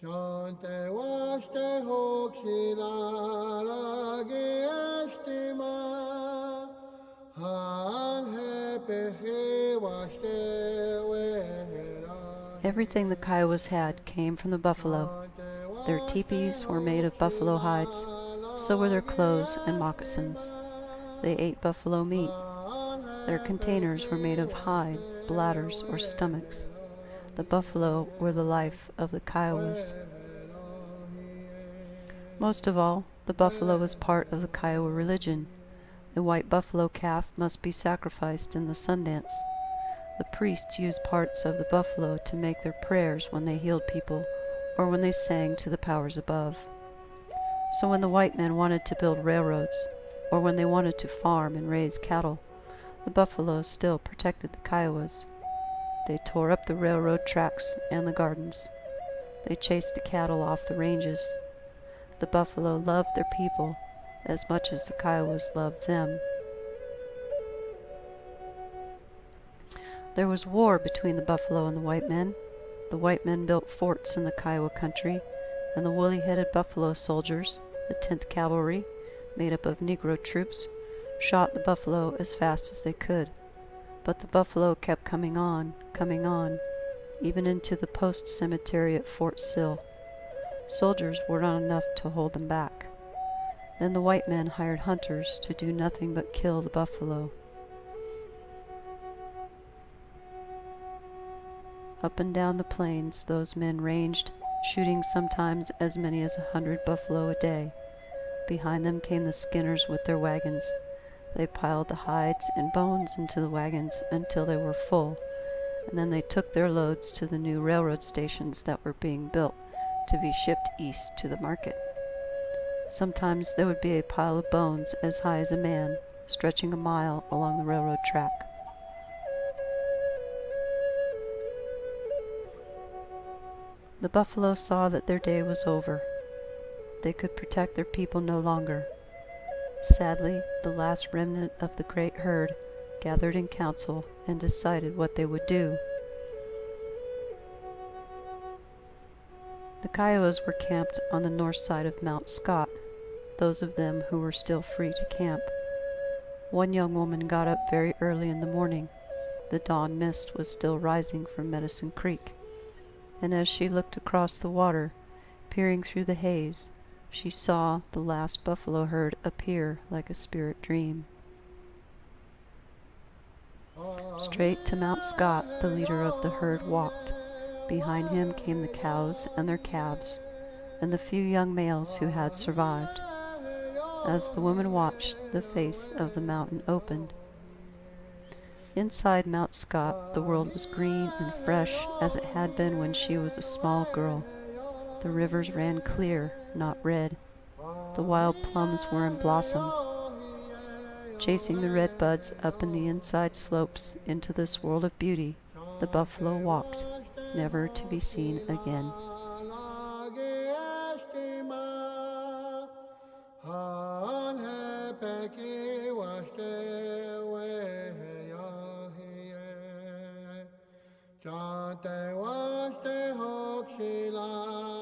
Chante washte hokshila geeshtima han hepehe washte wehera. Everything the Kiowas had came from the buffalo. Their teepees were made of buffalo hides, so were their clothes and moccasins. They ate buffalo meat. Their containers were made of hide, bladders, or stomachs. The buffalo were the life of the Kiowas. Most of all, the buffalo was part of the Kiowa religion. A white buffalo calf must be sacrificed in the Sundance. The priests used parts of the buffalo to make their prayers when they healed people or when they sang to the powers above. So when the white men wanted to build railroads, or when they wanted to farm and raise cattle, the buffalo still protected the Kiowas. They tore up the railroad tracks and the gardens. They chased the cattle off the ranges. The buffalo loved their people as much as the Kiowas loved them. There was war between the buffalo and the white men. The white men built forts in the Kiowa country, and the woolly-headed buffalo soldiers, the 10th Cavalry, made up of Negro troops, shot the buffalo as fast as they could. But the buffalo kept coming on, even into the post cemetery at Fort Sill. Soldiers were not enough to hold them back. Then the white men hired hunters to do nothing but kill the buffalo. Up and down the plains those men ranged, shooting sometimes as many as 100 buffalo a day. Behind them came the skinners with their wagons. They piled the hides and bones into the wagons until they were full, and then they took their loads to the new railroad stations that were being built to be shipped east to the market. Sometimes there would be a pile of bones as high as a man, stretching a mile along the railroad track. The buffalo saw that their day was over. They could protect their people no longer. Sadly, the last remnant of the great herd gathered in council and decided what they would do. The Kiowas were camped on the north side of Mount Scott, those of them who were still free to camp. One young woman got up very early in the morning. The dawn mist was still rising from Medicine Creek, and as she looked across the water, peering through the haze, she saw the last buffalo herd appear like a spirit dream. Straight to Mount Scott the leader of the herd walked. Behind him came the cows and their calves, and the few young males who had survived. As the woman watched, the face of the mountain opened. Inside Mount Scott, the world was green and fresh as it had been when she was a small girl. The rivers ran clear, not red. The wild plums were in blossom. Chasing the red buds up in the inside slopes into this world of beauty, the buffalo walked, never to be seen again. Chante washte hokshila